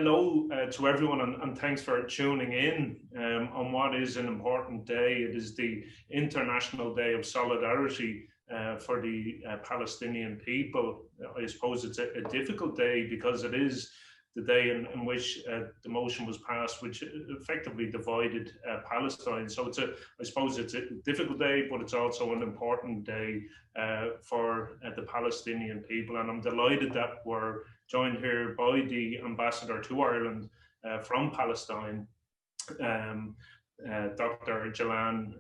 hello to everyone, and thanks for tuning in on what is an important day. It is the International Day of Solidarity for the Palestinian people. I suppose it's a difficult day because it is the day in which the motion was passed, which effectively divided Palestine. So I suppose it's a difficult day, but it's also an important day for the Palestinian people. And I'm delighted that we're joined here by the ambassador to Ireland from Palestine, Dr. Jilan.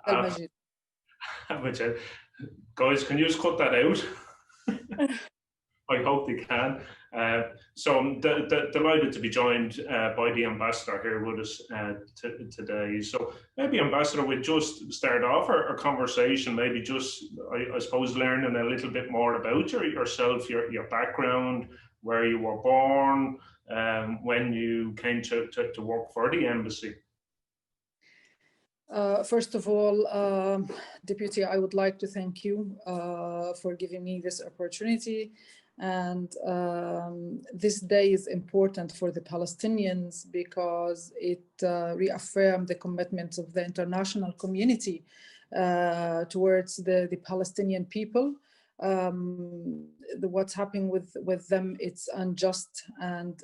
Abdalmajid. Guys, can you just cut that out? I hope they can. So I'm delighted to be joined by the ambassador here with us today. So maybe, Ambassador, we'll just start off our conversation, maybe just, I suppose, learning a little bit more about yourself, your background, where you were born, when you came to work for the embassy. First of all, Deputy, I would like to thank you for giving me this opportunity. And this day is important for the Palestinians because it reaffirmed the commitments of the international community towards the Palestinian people. What's happening with them, it's unjust, and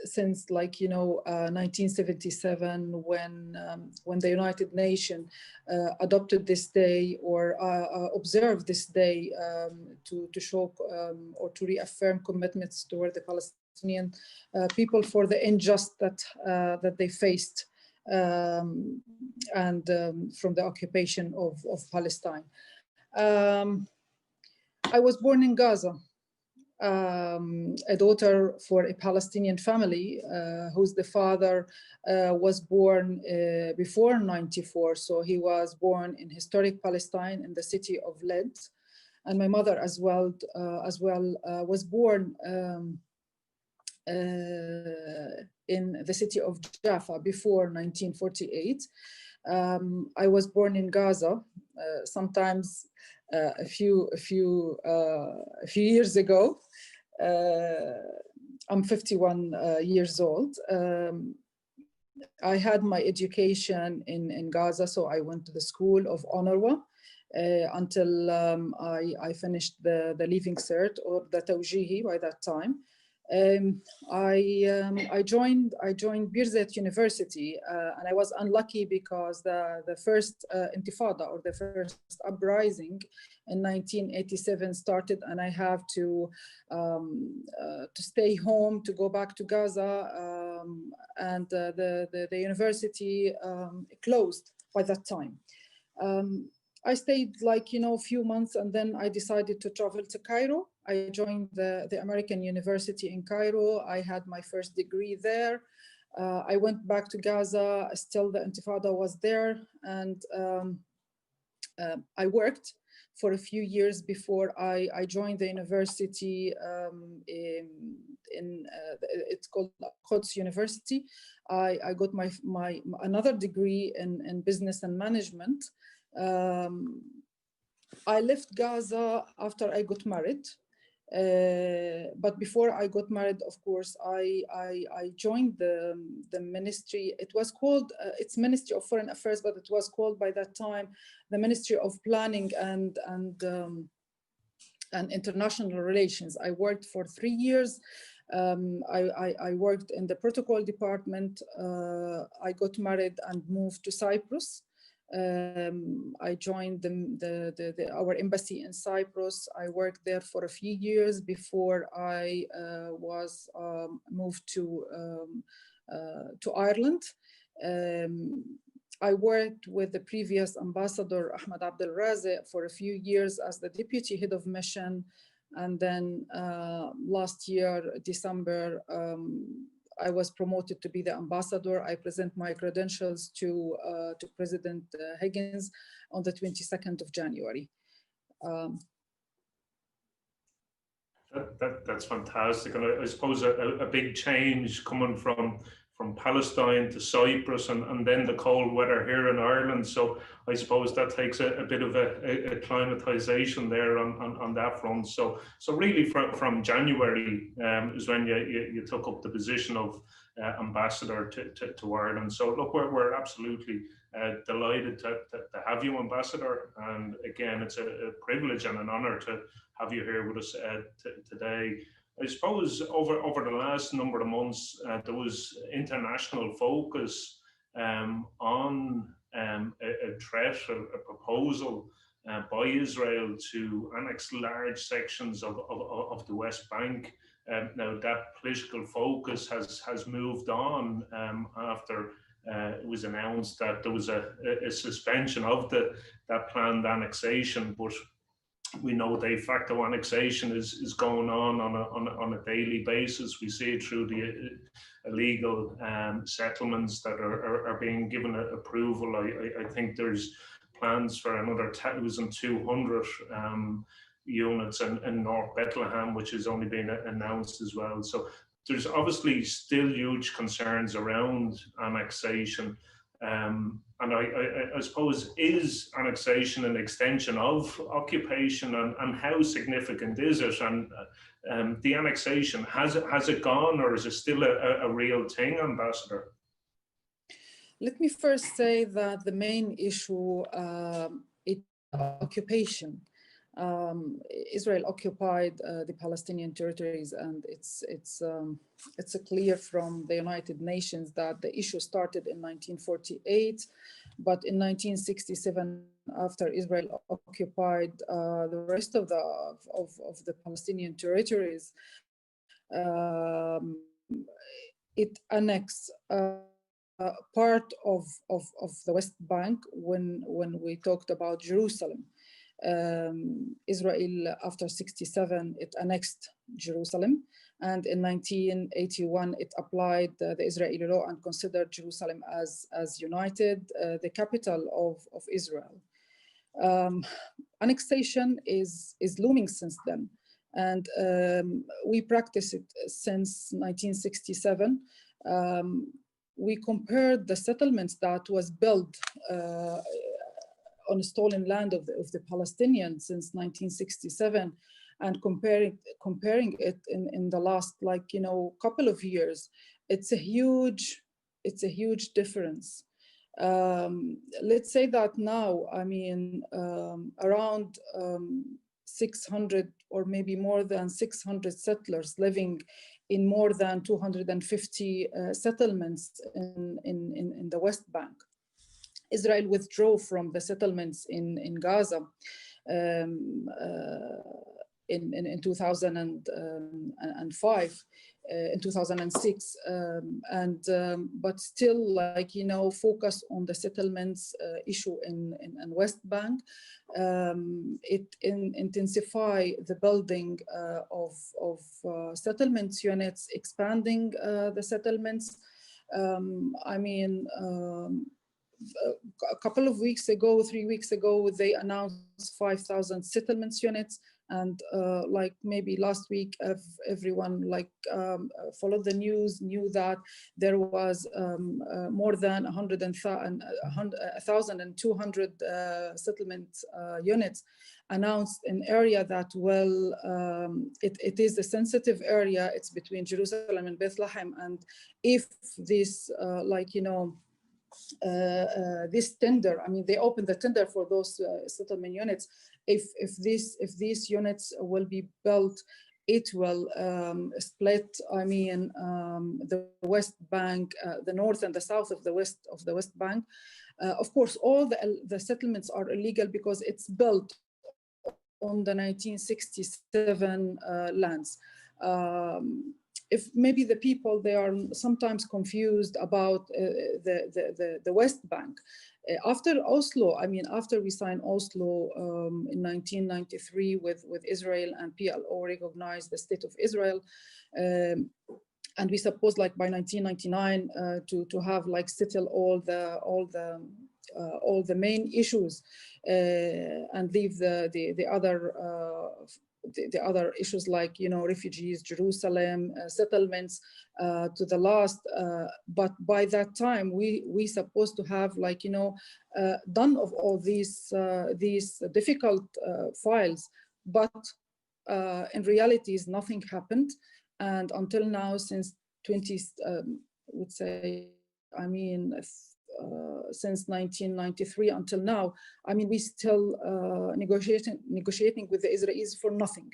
since 1977, when the United Nations adopted this day or observed this day to show or to reaffirm commitments toward the Palestinian people for the injustice that they faced and from the occupation of Palestine. I was born in Gaza. A daughter for a Palestinian family whose the father was born before '94, so he was born in historic Palestine in the city of Leeds, and my mother as well was born in the city of Jaffa before 1948. I was born in Gaza. Sometimes a few years ago. I'm 51 years old. I had my education in Gaza, so I went to the school of UNRWA until I finished the Leaving Cert or the Tawjihi by that time. I joined Birzeit University, and I was unlucky because the first Intifada or the first uprising in 1987 started, and I have to stay home to go back to Gaza, and the university closed by that time. I stayed a few months, and then I decided to travel to Cairo. I joined the American University in Cairo. I had my first degree there. I went back to Gaza, still the Intifada was there, and I worked for a few years before I joined the university. It's called Quds University. I got my another degree in business and management. I left Gaza after I got married. But before I got married, of course, I joined the ministry. It was called, it's Ministry of Foreign Affairs, but it was called by that time the Ministry of Planning and International Relations. I worked for 3 years. I worked in the protocol department. I got married and moved to Cyprus. I joined our embassy in Cyprus. I worked there for a few years before I was moved to Ireland. I worked with the previous ambassador Ahmed Abdelrazek for a few years as the deputy head of mission, and then last year December I was promoted to be the ambassador. I present my credentials to President Higgins on the 22nd of January. That's fantastic, and I suppose a big change coming from Palestine to Cyprus, and then the cold weather here in Ireland. So I suppose that takes a bit of a acclimatization there on that front. So really from January is when you took up the position of ambassador to Ireland. So look, we're absolutely delighted to have you, Ambassador. And again, it's a privilege and an honor to have you here with us today. I suppose over the last number of months, there was international focus on a threat, a proposal by Israel to annex large sections of the West Bank. Now that political focus has moved on after it was announced that there was a suspension of that planned annexation, but we know de facto annexation is going on a daily basis. We see it through the illegal settlements that are being given approval. I think there's plans for another 1,200 units in North Bethlehem, which has only been announced as well. So there's obviously still huge concerns around annexation. And I suppose, is annexation an extension of occupation, and how significant is it? And the annexation, has it gone, or is it still a real thing, Ambassador? Let me first say that the main issue is occupation. Israel occupied the Palestinian territories, and it's clear from the United Nations that the issue started in 1948, but in 1967, after Israel occupied the rest of the Palestinian territories, it annexed part of the West Bank when we talked about Jerusalem. Israel, after 67, it annexed Jerusalem, and in 1981 it applied the Israeli law and considered Jerusalem as united, the capital of Israel. Annexation is looming since then, and we practice it since 1967. We compared the settlements that was built on stolen land of the Palestinians since 1967, and comparing it in the last couple of years. It's a huge difference. Let's say that now, around 600 or maybe more than 600 settlers living in more than 250 settlements in the West Bank. Israel withdrew from the settlements in Gaza in 2005, in 2006, but still, focus on the settlements issue in West Bank. It intensify the building of settlements units, expanding the settlements. A couple of weeks ago, 3 weeks ago, they announced 5,000 settlements units, and maybe last week, everyone followed the news, knew that there was more than 1,200 settlement units announced in area that it is a sensitive area. It's between Jerusalem and Bethlehem, and if this this tender, they opened the tender for those settlement units. If these units will be built, it will split. The West Bank, the north and the south of the West Bank. Of course, all the settlements are illegal because it's built on the 1967 lands. If maybe the people, they are sometimes confused about the West Bank. After Oslo, after we signed Oslo in 1993 with Israel, and PLO recognized the state of Israel, and we supposed by 1999 to have settle all the all the main issues and leave the other issues like, you know, refugees, Jerusalem, settlements to the last. But by that time, we supposed to have, like, you know, done of all these difficult files, but in realities, nothing happened. And until now, since would say, I mean, since 1993 until now, I mean, we still negotiating with the Israelis for nothing.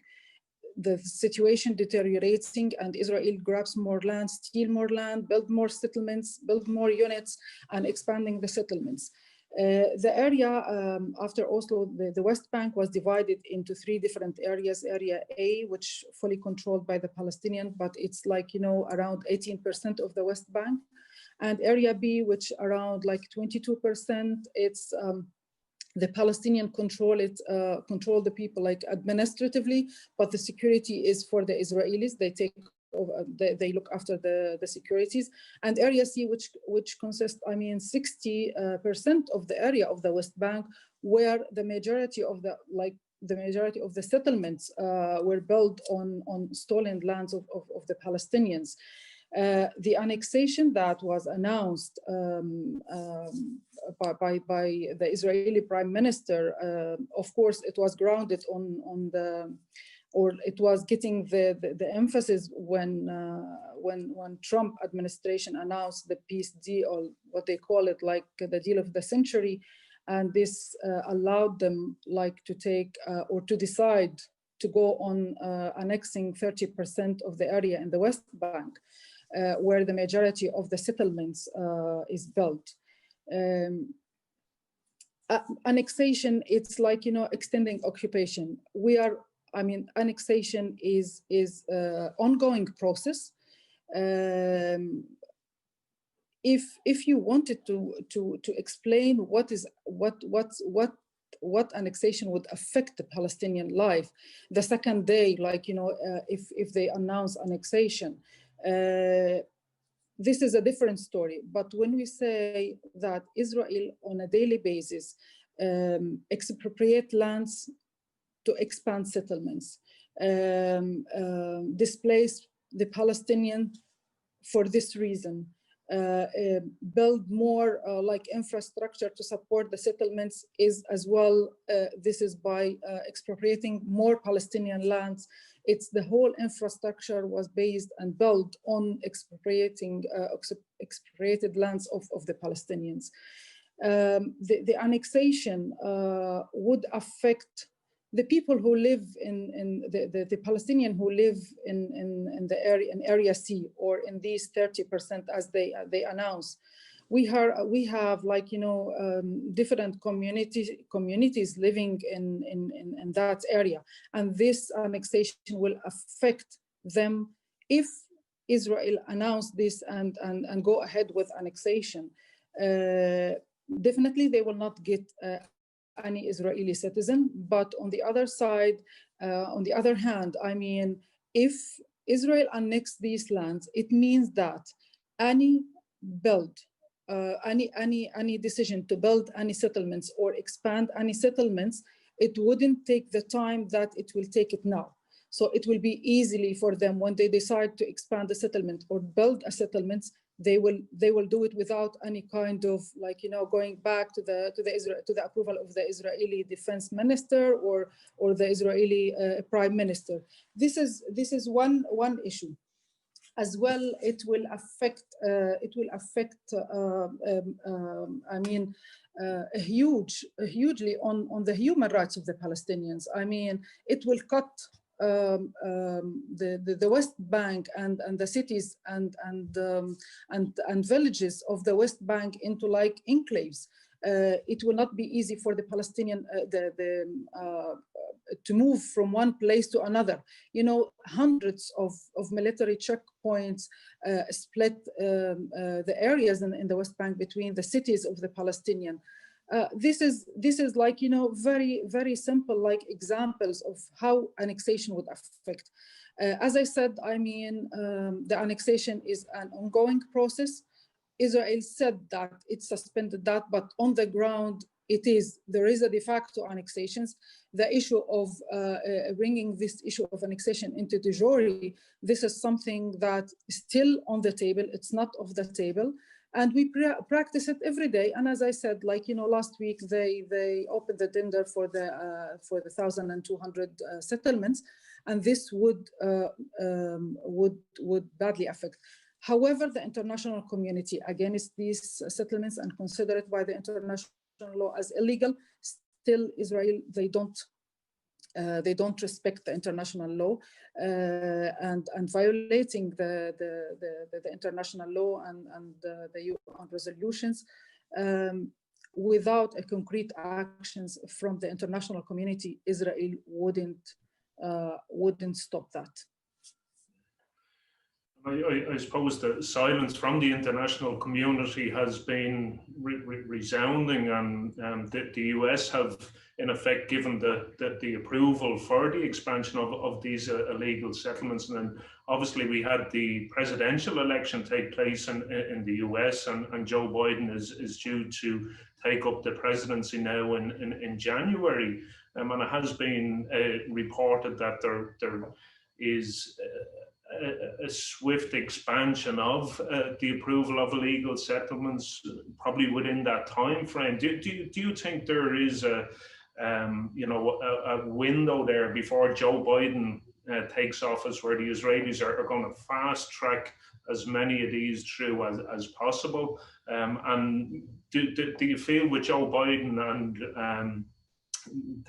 The situation deteriorating, and Israel grabs more land, steal more land, build more settlements, build more units, and expanding the settlements. The area after Oslo, the West Bank was divided into 3 different areas. Area A, which fully controlled by the Palestinian, but it's like, you know, around 18% of the West Bank. And Area B, which around like 22%, it's the Palestinian control the people like administratively, but the security is for the Israelis. They take over, they look after the securities. And Area C, which consists, I mean, 60% of the area of the West Bank, where the majority of the settlements were built on stolen lands of the Palestinians. The annexation that was announced by the Israeli Prime Minister, of course, it was grounded on the, or it was getting the emphasis when Trump administration announced the peace deal, or what they call it, like the deal of the century, and this allowed them like to take or to decide to go on annexing 30% of the area in the West Bank. Where the majority of the settlements is built. Annexation, it's like, you know, extending occupation. Annexation is ongoing process. If you wanted to explain what annexation would affect the Palestinian life, the second day, like, you know, if they announce annexation, this is a different story. But when we say that Israel on a daily basis expropriate lands to expand settlements, displace the Palestinian for this reason, build more like infrastructure to support the settlements is as well, this is by expropriating more Palestinian lands. It's the whole infrastructure was based and built on expropriated lands of the Palestinians. The annexation would affect the people who live in the Palestinian who live in the area, in Area C, or in these 30% as they announce. We have like, you know, different communities living in that area, and this annexation will affect them if Israel announce this and go ahead with annexation. Definitely, they will not get any Israeli citizen, but on the other side, on the other hand, I mean, if Israel annexes these lands, it means that any decision to build any settlements or expand any settlements, it wouldn't take the time that it will take it now. So it will be easily for them when they decide to expand a settlement or build a settlement, they will do it without any kind of, like, you know, going back to the approval of the Israeli defense minister or the Israeli prime minister. This is one issue. As well, it will affect hugely on the human rights of the Palestinians. I mean, it will cut the West Bank and the cities and villages of the West Bank into like enclaves. It will not be easy for the Palestinian to move from one place to another. You know, hundreds of military checkpoints split the areas in the West Bank between the cities of the Palestinian. This is like, you know, very, very simple like examples of how annexation would affect. As I said, I mean, the annexation is an ongoing process. Israel said that it suspended that, but on the ground, there is a de facto annexations. The issue of bringing this issue of annexation into de jure, this is something that is still on the table. It's not off the table. And we practice it every day. And as I said, like, last week, they opened the tender for the 1,200 settlements, and this would badly affect. However, the international community against these settlements and consider it by the international law as illegal. Still, Israel, they don't respect the international law and violating the international law and the UN resolutions without a concrete actions from the international community. Israel wouldn't stop that. I suppose the silence from the international community has been resounding, and the US have, in effect, given the approval for the expansion of these illegal settlements. And then obviously we had the presidential election take place in the US, and Joe Biden is due to take up the presidency now in January. And it has been reported that there is a swift expansion of the approval of illegal settlements, probably within that time frame. Do you think there is a window there before Joe Biden takes office, where the Israelis are going to fast track as many of these through as possible? And do you feel with Joe Biden and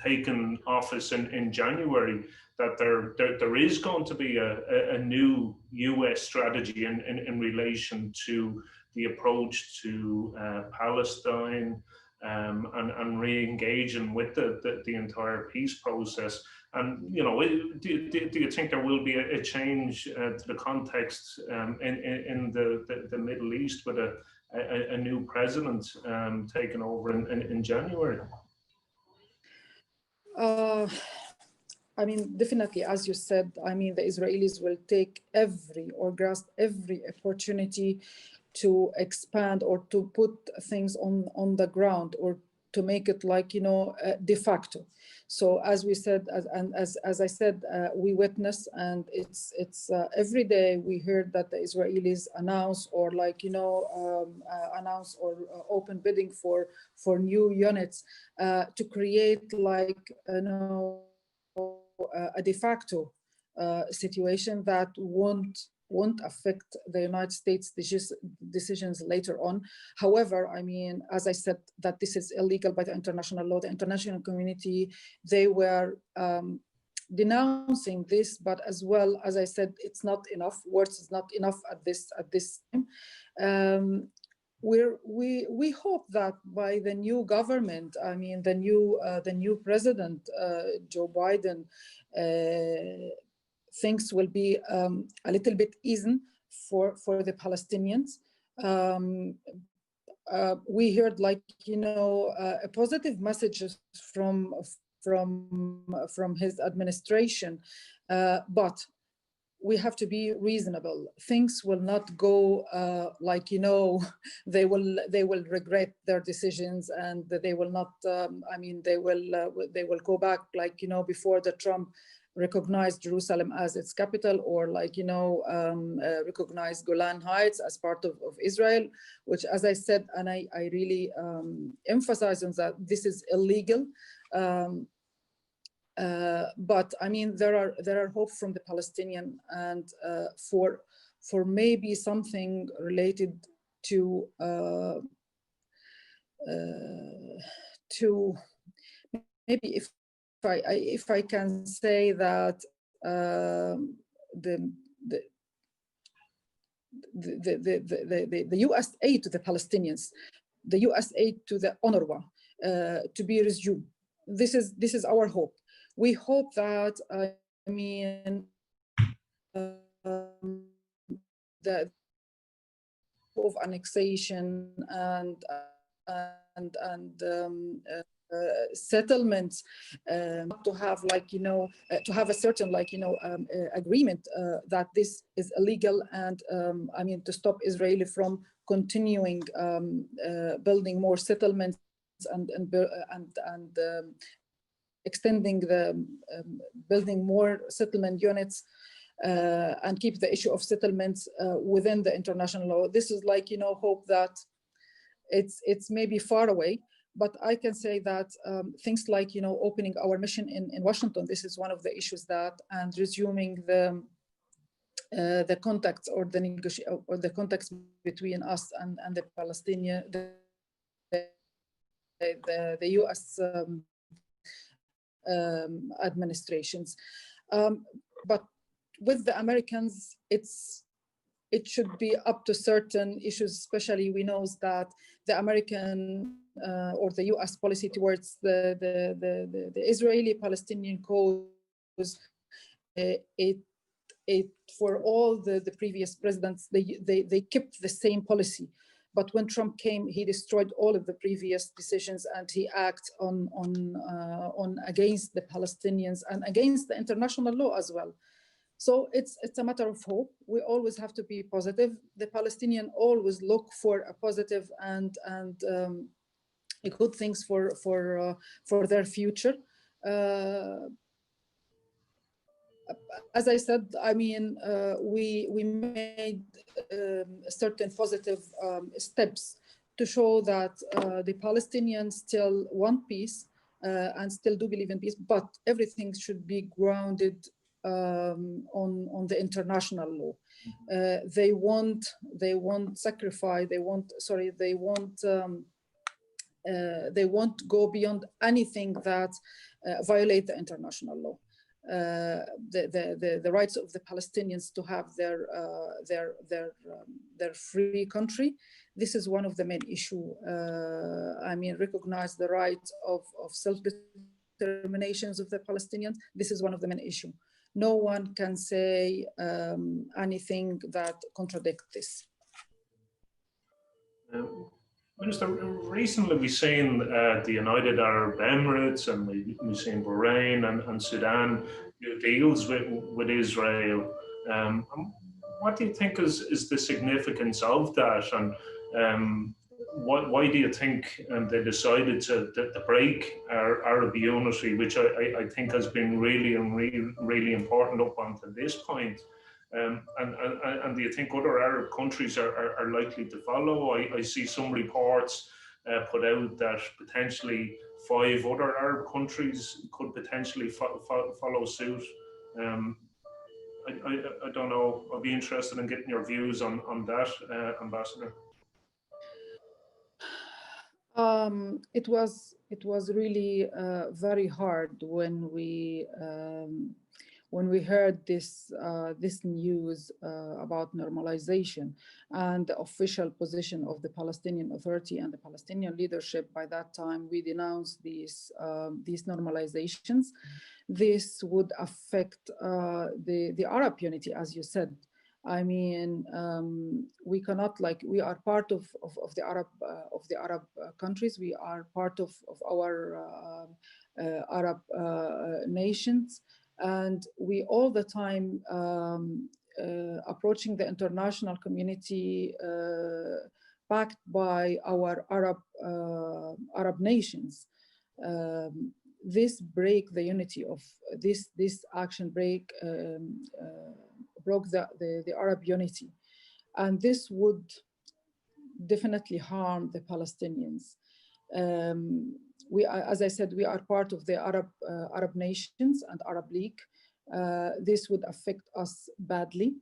taking office in January that there is going to be a new US strategy in relation to the approach to Palestine and re-engaging with the entire peace process? And do you think there will be a change to the context in the Middle East with a new president taking over in January? I mean, definitely, as you said, I mean, the Israelis will take grasp every opportunity to expand or to put things on the ground, or to make it like, de facto. So as we said, as I said, we witness, and it's every day we heard that the Israelis announce or announce or open bidding for new units to create like, a de facto situation that won't affect the United States decisions later on. However, I mean, as I said, that this is illegal by the international law. The international community, they were denouncing this, but as well, as I said, it's not enough. Words is not enough at this time. We hope that by the new government, I mean the new president, Joe Biden, things will be a little bit easy for the Palestinians. We heard a positive messages from his administration, but we have to be reasonable. Things will not go they will regret their decisions, and they will not. I mean, they will go back before the Trump recognized Jerusalem as its capital, or recognized Golan Heights as part of Israel, which, as I said, and I really emphasize on that, this is illegal. But I mean, there are hopes from the Palestinian, and for maybe something related to maybe if I can say that the U.S. aid to the Palestinians, the U.S. aid to the UNRWA to be resumed. This is our hope. We hope that, I mean, the of annexation and settlements, to have to have a certain agreement that this is illegal, and I mean, to stop Israeli from continuing building more settlements and extending the building more settlement units, and keep the issue of settlements within the international law. This is hope that it's maybe far away, but I can say that things like opening our mission in Washington, this is one of the issues that, and resuming the contacts or the contacts between us and the Palestinian, the U.S. Administrations, but with the Americans, it should be up to certain issues. Especially, we know that the American or the U.S. policy towards the Israeli-Palestinian cause, it for all the previous presidents, they kept the same policy. But when Trump came, he destroyed all of the previous decisions, and he acted on against the Palestinians and against the international law as well. So it's a matter of hope. We always have to be positive. The Palestinians always look for a positive and good things for their future. As I said, I mean, we made certain positive steps to show that the Palestinians still want peace and still do believe in peace, but everything should be grounded on the international law. They won't sacrifice. They won't go beyond anything that violate the international law. The rights of the Palestinians to have their free country. This is one of the main issue. I mean, recognize the right of self-determinations of the Palestinians. This is one of the main issue. No one can say anything that contradicts this. Minister, recently we've seen the United Arab Emirates, and we've seen Bahrain and Sudan do deals with Israel. What do you think is the significance of that, and why do you think they decided to break our Arab unity, which I think has been really important up until this point? And do you think other Arab countries are likely to follow? I see some reports put out that potentially 5 other Arab countries could potentially follow suit. I don't know. I'd be interested in getting your views on that, Ambassador. It was really very hard when we heard this news about normalization, and the official position of the Palestinian Authority and the Palestinian leadership. By that time, we denounced these normalizations. This would affect the Arab unity, as you said. I mean, we cannot, we are part of the Arab countries. We are part of our Arab nations. And we all the time approaching the international community backed by our Arab nations. This break the unity of this action broke the Arab unity, and this would definitely harm the Palestinians. As I said, we are part of the Arab nations and Arab League. This would affect us badly.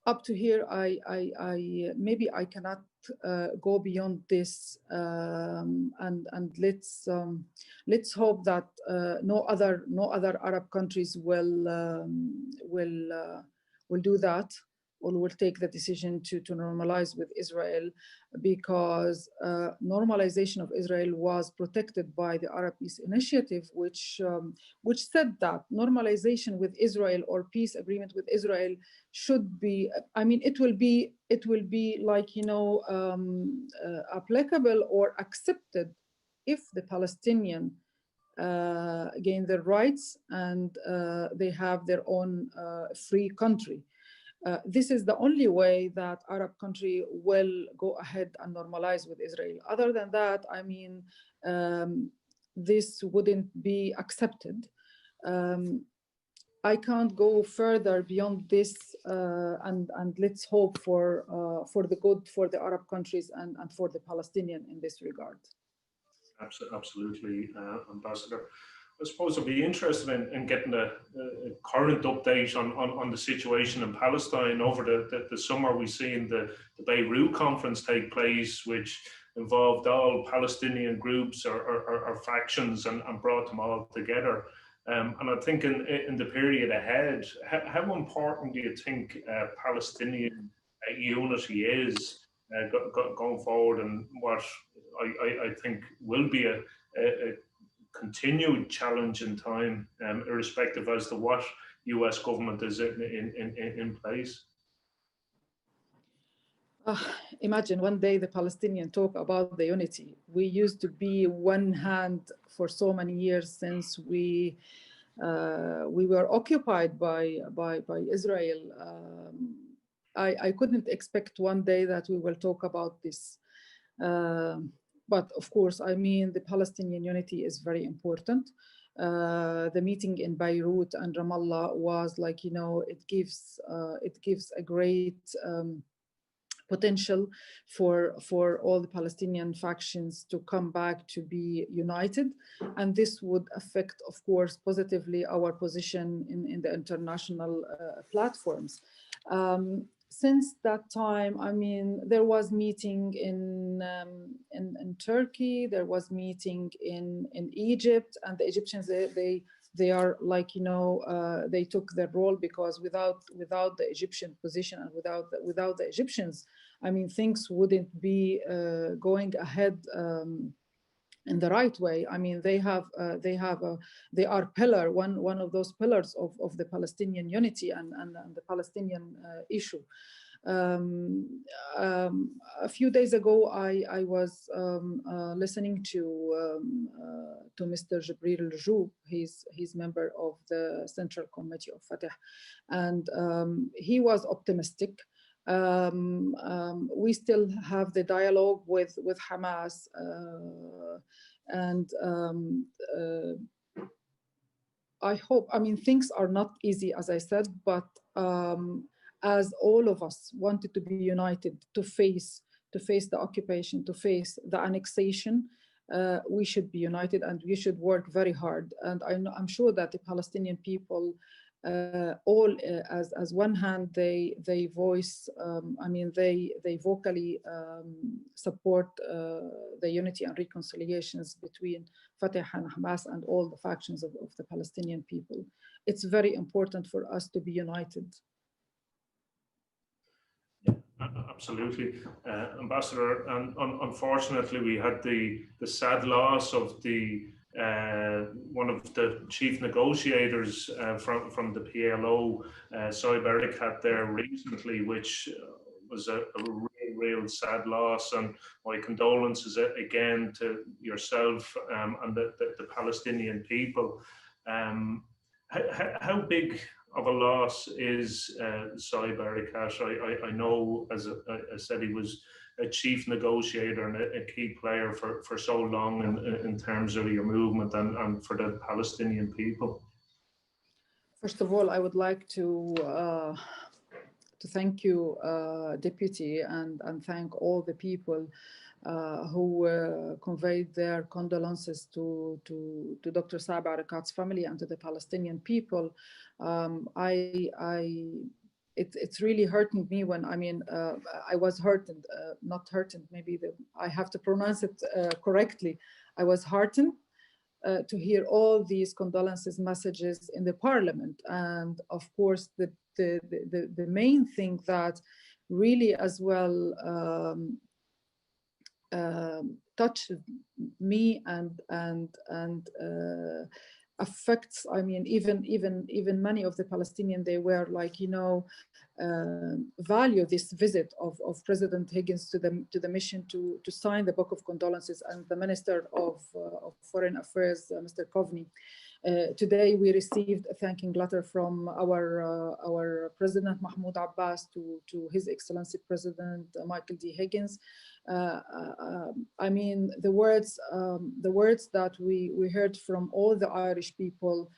Up to here, maybe I cannot go beyond this, and let's hope that no other Arab countries will do that. or will take the decision to normalize with Israel, because normalization of Israel was protected by the Arab Peace Initiative, which said that normalization with Israel or peace agreement with Israel should be, I mean, it will be like, you know, applicable or accepted if the Palestinian gain their rights and they have their own free country. This is the only way that Arab country will go ahead and normalize with Israel. Other than that, I mean, this wouldn't be accepted. I can't go further beyond this, and let's hope for the good for the Arab countries and for the Palestinian in this regard. Absolutely, Ambassador. I suppose I'd be interested in getting a current update on the situation in Palestine. Over the summer, we've seen the Beirut conference take place, which involved all Palestinian groups or factions and brought them all together. And I think in the period ahead, how important do you think Palestinian unity is going forward, and what I think will be a continued challenge in time, irrespective as to what US government is in place? Imagine one day the Palestinian talk about the unity. We used to be one hand for so many years since we were occupied by Israel. I couldn't expect one day that we will talk about this. But of course, I mean, the Palestinian unity is very important. The meeting in Beirut and Ramallah was like, you know, it gives a great potential for all the Palestinian factions to come back to be united. And this would affect, of course, positively our position in the international platforms. Since that time, I mean, there was meeting in Turkey, there was meeting in Egypt, and the Egyptians, they are like, you know, they took their role, because without the Egyptian position and without the Egyptians, I mean, things wouldn't be going ahead in the right way. I mean, they are pillar, one of those pillars of the Palestinian unity and the Palestinian issue. A few days ago, I was listening to Mr. Jibril Joub. He's member of the Central Committee of Fatah, and he was optimistic. We still have the dialogue with Hamas, and I hope, I mean, things are not easy, as I said, but as all of us wanted to be united to face the occupation, to face the annexation, we should be united and we should work very hard. And I'm sure that the Palestinian people, all as one hand, they voice, I mean, they vocally support the unity and reconciliations between Fatah and Hamas and all the factions of the Palestinian people. It's very important for us to be united. Absolutely, Ambassador. And unfortunately, we had the sad loss of one of the chief negotiators from the PLO, Saeb Erekat, there recently, which was a real sad loss. And my condolences again to yourself and the Palestinian people. How big of a loss is Saeb Erekat? I know, as I said, he was a chief negotiator and a key player for so long in terms of your movement and for the Palestinian people. First of all, I would like to thank you, Deputy, and thank all the people who conveyed their condolences to Dr. Saeb Erekat's family and to the Palestinian people. It's really hurting me when, I mean, I was heartened, not heartened, maybe I have to pronounce it correctly. I was heartened to hear all these condolences messages in the parliament. And of course, the main thing that really as well touched me and affects, I mean, even many of the Palestinians, they were like, you know, value this visit of President Higgins to the mission to sign the book of condolences, and the Minister of Foreign Affairs, Mr. Kovni. Today we received a thanking letter from our President Mahmoud Abbas to His Excellency President Michael D. Higgins. I mean, the words that we heard from all the Irish people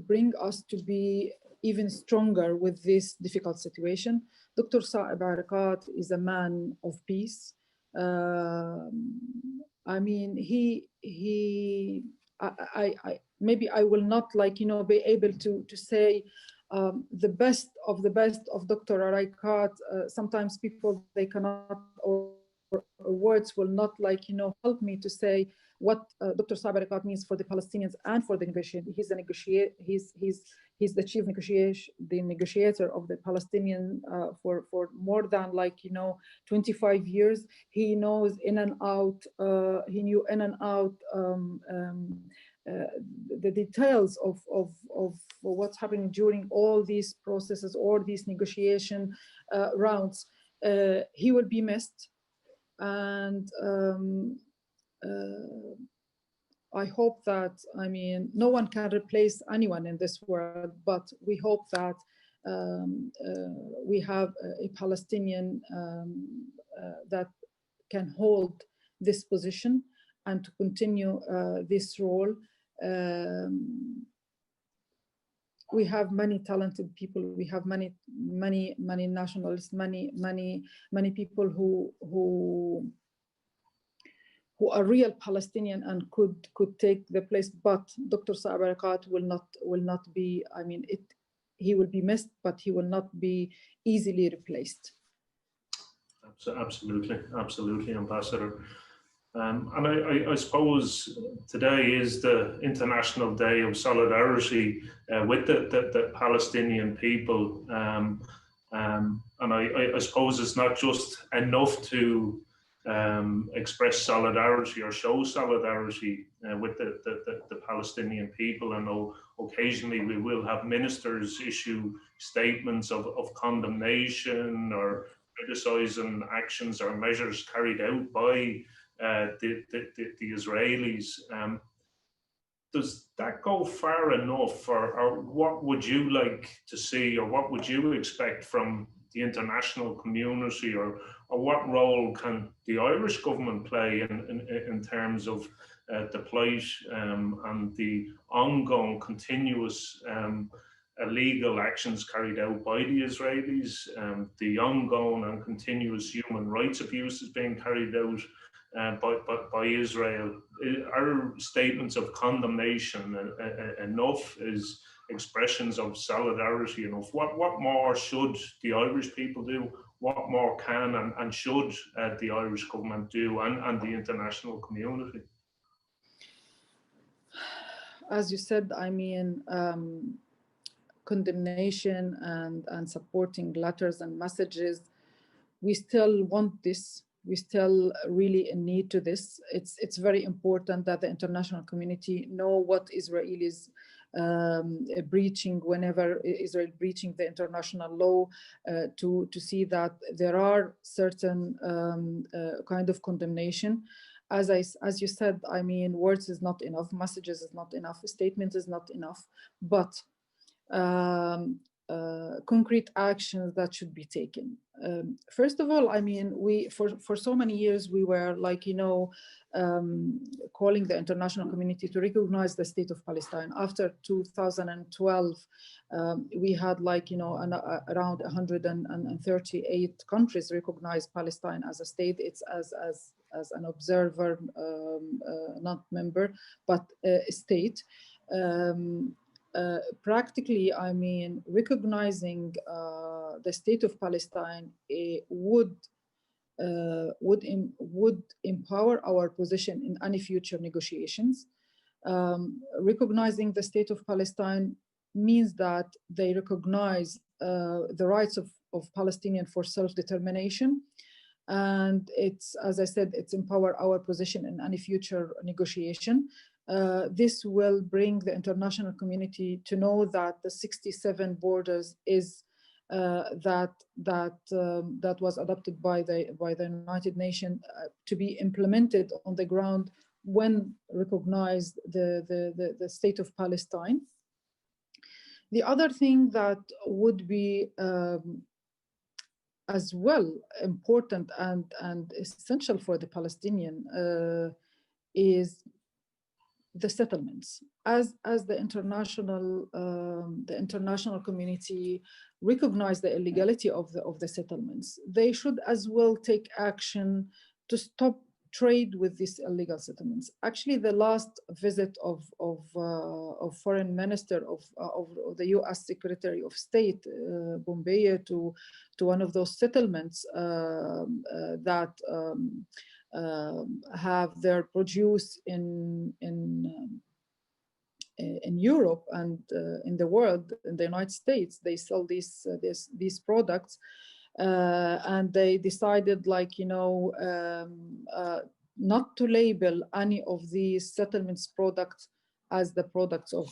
bring us to be even stronger with this difficult situation. Dr. Saeb Erekat is a man of peace. I mean, maybe I will not, like, you know, be able to say the best of Dr. Erekat. Sometimes people, they cannot, or words will not, like, you know, help me to say what Dr. Saeb Erekat means for the Palestinians and for the negotiation. He's the chief negotiator of the Palestinian for more than, like, you know, 25 years. He knows in and out. He knew in and out the details of what's happening during all these processes, all these negotiation rounds. He will be missed, and I hope that, I mean, no one can replace anyone in this world, but we hope that we have a Palestinian that can hold this position and to continue this role. We have many talented people. We have many nationalists, many people who are real Palestinian and could take the place. But Dr. Saeb Erekat will not be. I mean, he will be missed, but he will not be easily replaced. Absolutely, Ambassador. And I suppose today is the International Day of Solidarity with the Palestinian people. And I suppose it's not just enough to express solidarity or show solidarity with the Palestinian people. And occasionally we will have ministers issue statements of condemnation or criticizing actions or measures carried out by the Israelis. Does that go far enough, or what would you like to see, or what would you expect from the international community, or what role can the Irish government play in terms of the plight and the ongoing continuous illegal actions carried out by the Israelis, the ongoing and continuous human rights abuses being carried out by Israel? Are statements of condemnation enough? Is expressions of solidarity enough? What more should the Irish people do? What more can and should the Irish government do, and the international community? As you said, I mean, condemnation and supporting letters and messages, we still want this. We still really in need to this. It's very important that the international community know what Israelis breaching, whenever Israel breaching the international law, to see that there are certain kind of condemnation. As you said, I mean, words is not enough, messages is not enough, statements is not enough, but concrete actions that should be taken. First of all, I mean, we for so many years we were, like, you know, calling the international community to recognize the state of Palestine. After 2012, we had, like, you know, around 138 countries recognize Palestine as a state. It's as an observer, not member, but a state. Practically, I mean, recognizing the state of Palestine would would empower our position in any future negotiations. Recognizing the state of Palestine means that they recognize the rights of Palestinians for self-determination. And it's, as I said, it's empower our position in any future negotiation. This will bring the international community to know that the 67 borders is that was adopted by the United Nations to be implemented on the ground when recognized the state of Palestine. The other thing that would be as well important and essential for the Palestinian is the settlements. As the international community recognize the illegality of the settlements, they should as well take action to stop trade with these illegal settlements. Actually, the last visit of foreign minister of the U.S. Secretary of State Pompeo to one of those settlements that have their produce in Europe and in the world, in the United States, they sell these products. And they decided, like, not to label any of these settlements products as the products of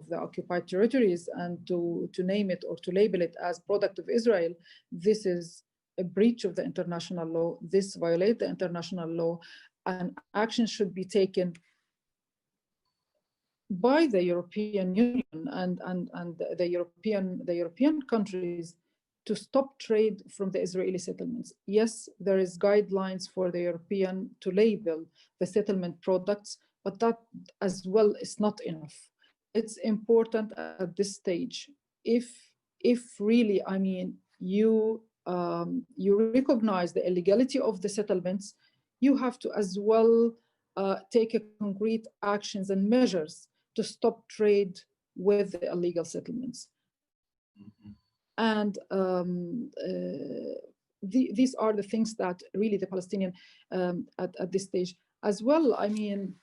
the occupied territories, and to name it or to label it as product of Israel. This is a breach of the international law. This violates the international law, and action should be taken by the European Union and the European countries to stop trade from the Israeli settlements. Yes, there is guidelines for the European to label the settlement products, but that as well is not enough. It's important at this stage. If really, I mean, you recognize the illegality of the settlements, you have to as well take concrete actions and measures to stop trade with the illegal settlements. Mm-hmm. And these are the things that really the Palestinian at this stage as well. I mean,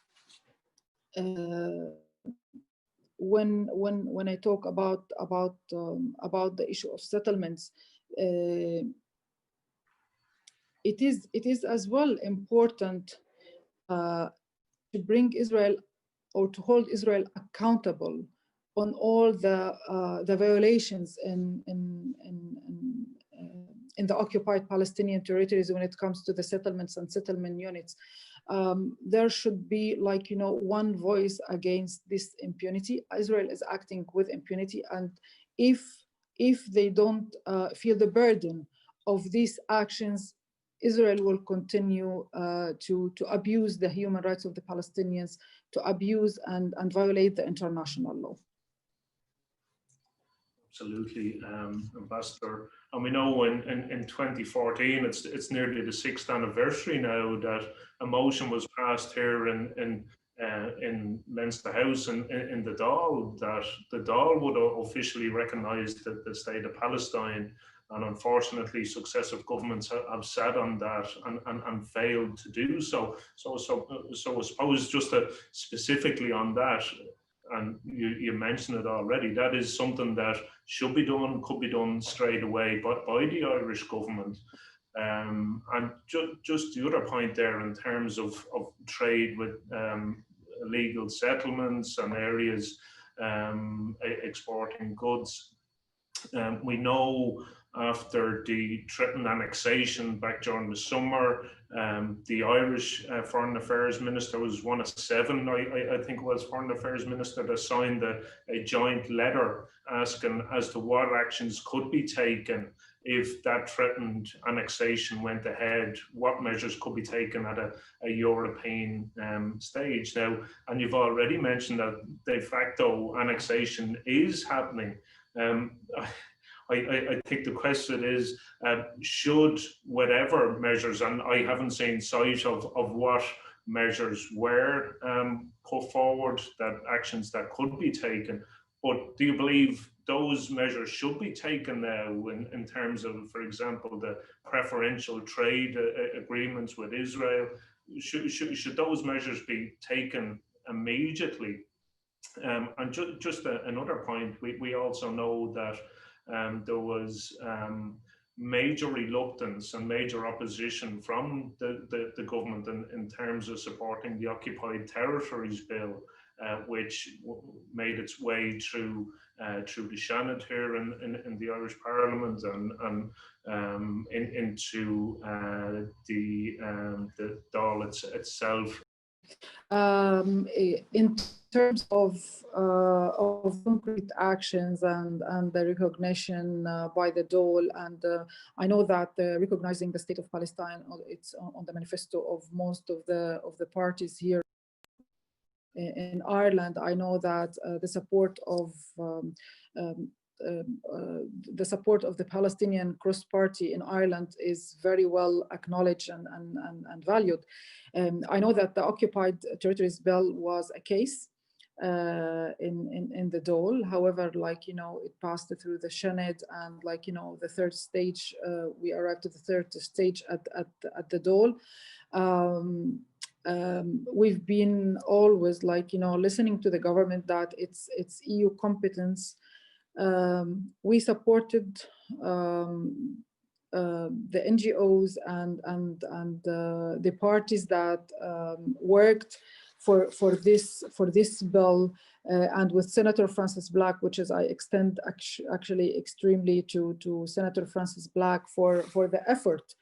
when I talk about the issue of settlements, it is as well important to bring Israel, or to hold Israel accountable on all the violations in the occupied Palestinian territories when it comes to the settlements and settlement units. There should be, like, one voice against this impunity. Israel is acting with impunity, and if they don't feel the burden of these actions, Israel will continue to abuse the human rights of the Palestinians, to abuse and violate the international law. Absolutely, Ambassador. And we know in 2014, it's nearly the 6th anniversary now that a motion was passed here in Leinster House in the Dáil, that the Dáil would officially recognise the state of Palestine. And unfortunately, successive governments have sat on that and failed to do so. So I suppose just specifically on that, and you mentioned it already, that is something that should be done, could be done straight away by the Irish government. And just the other point there in terms of trade with illegal settlements and areas exporting goods. We know after the threatened annexation back during the summer, the Irish Foreign Affairs Minister was one of 7, I think it was, Foreign Affairs Minister that signed a joint letter asking as to what actions could be taken if that threatened annexation went ahead, what measures could be taken at a European stage. Now, and you've already mentioned that de facto annexation is happening. I think the question is, should whatever measures, and I haven't seen sight of what measures were put forward, that actions that could be taken, but do you believe those measures should be taken now in terms of, for example, the preferential trade agreements with Israel. Should those measures be taken immediately? And just another point, we also know that there was major reluctance and major opposition from the government in terms of supporting the Occupied Territories Bill, which made its way through the Senate here in the Irish Parliament and into the Dáil itself. In terms of concrete actions and the recognition by the Dáil, and I know that recognizing the state of Palestine, it's on the manifesto of most of the parties here in Ireland. I know that the support of the Palestinian cross party in Ireland is very well acknowledged and valued. I know that the Occupied Territories Bill was a case in the Dáil. However, it passed through the Senate, and the third stage, we arrived at the third stage at the Dáil. We've been always listening to the government that it's EU competence. We supported the NGOs and the parties that worked for this bill, and with Senator Francis Black, which is I extend actually extremely to Senator Francis Black for the effort.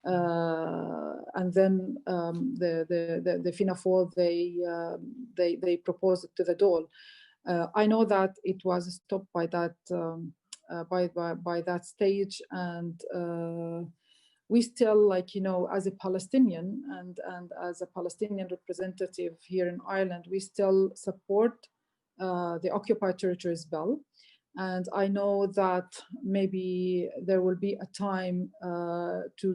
And then the Fianna Fáil, they proposed it to the Dáil. I know that it was stopped by that by that stage, and we still, as a Palestinian and as a Palestinian representative here in Ireland, we still support the Occupied Territories Bill. And I know that maybe there will be a time to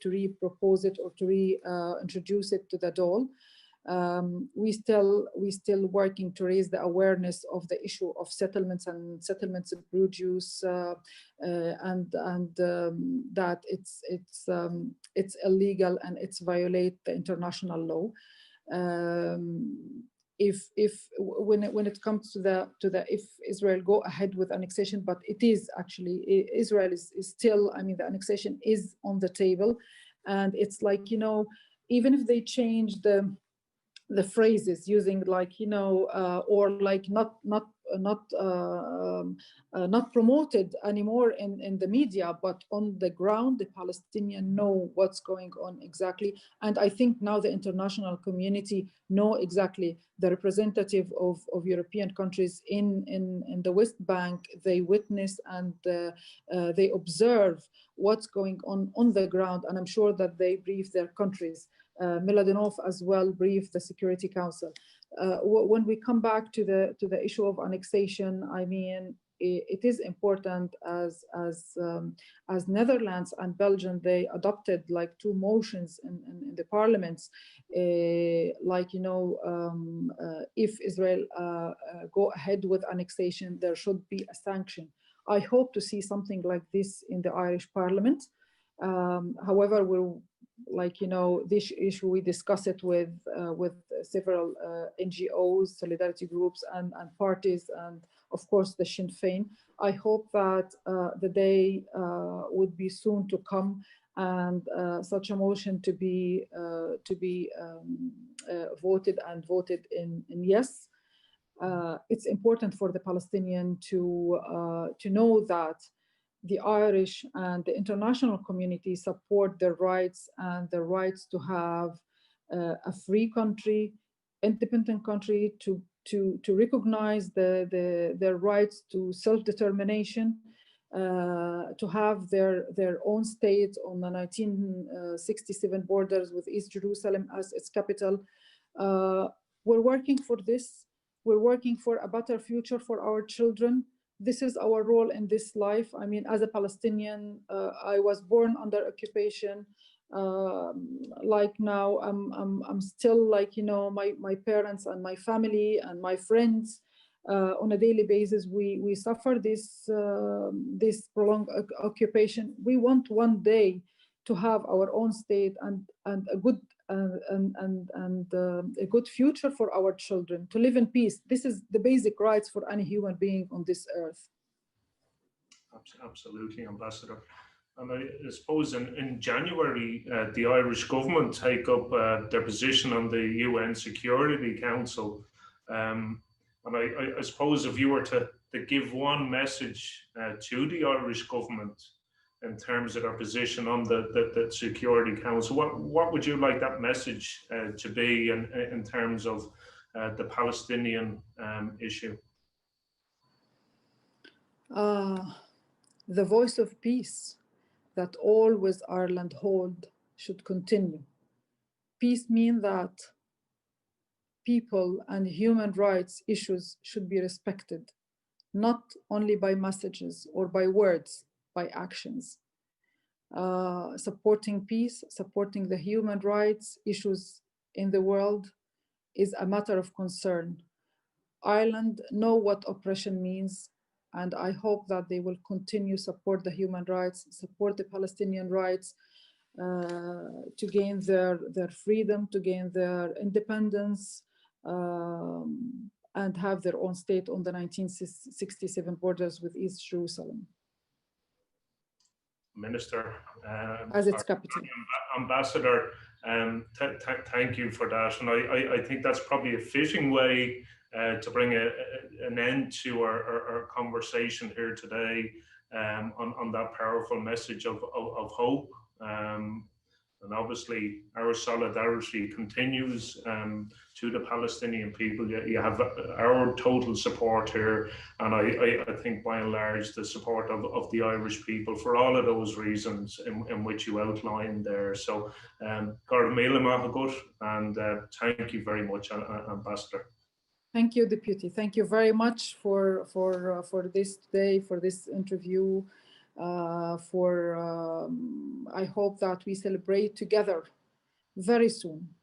re-propose it or to reintroduce it to the Dáil. We still working to raise the awareness of the issue of settlements and settlements of produce, and that it's illegal and it's violate the international law. When it comes to the if Israel go ahead with annexation, but it is actually Israel is still, the annexation is on the table, and it's even if they change the phrases using or not promoted anymore in the media, but on the ground the Palestinians know what's going on exactly. And I think now the international community know exactly. The representative of European countries in the West Bank, they witness and they observe what's going on the ground, and I'm sure that they brief their countries. Miladinov as well briefed the Security Council. When we come back to the issue of annexation, it is important as Netherlands and Belgium, they adopted two motions in the parliaments, if Israel go ahead with annexation, there should be a sanction. I hope to see something like this in the Irish Parliament. However, we'll this issue, we discuss it with several NGOs, solidarity groups, and parties, and of course the Sinn Féin. I hope that the day would be soon to come, and such a motion to be voted in yes. It's important for the Palestinian to know that the Irish and the international community support their rights and the rights to have a free country, independent country, to recognize their rights to self-determination, to have their own state on the 1967 borders with East Jerusalem as its capital. We're working for this. We're working for a better future for our children. This is our role in this life. As a Palestinian, I was born under occupation. Now, I'm still my parents and my family and my friends. on a daily basis. We suffer this prolonged occupation. We want one day to have our own state and a good a good future for our children, to live in peace. This is the basic rights for any human being on this earth. Absolutely, Ambassador. And I suppose in January, the Irish government take up their position on the UN Security Council. And I suppose if you were to give one message to the Irish government in terms of their position on the Security Council, what would you like that message to be in terms of the Palestinian issue? The voice of peace that always Ireland hold should continue. Peace means that people and human rights issues should be respected, not only by messages or by words, by actions. Supporting peace, supporting the human rights issues in the world is a matter of concern. Ireland know what oppression means, and I hope that they will continue support the human rights, support the Palestinian rights, to gain their freedom, to gain their independence, and have their own state on the 1967 borders with East Jerusalem. Minister, as its capital. Ambassador, thank you for that. And I think that's probably a fitting way to bring an end to our conversation here today, on that powerful message of hope. And obviously our solidarity continues to the Palestinian people. You have our total support here, and I think by and large the support of the Irish people for all of those reasons in which you outlined there. So Garda Míle Maith, and thank you very much, Ambassador. Thank you, Deputy. Thank you very much for this today, for this interview. I hope that we celebrate together very soon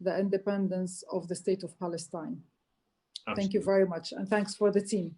the independence of the state of Palestine. Absolutely. Thank you very much, and thanks for the team.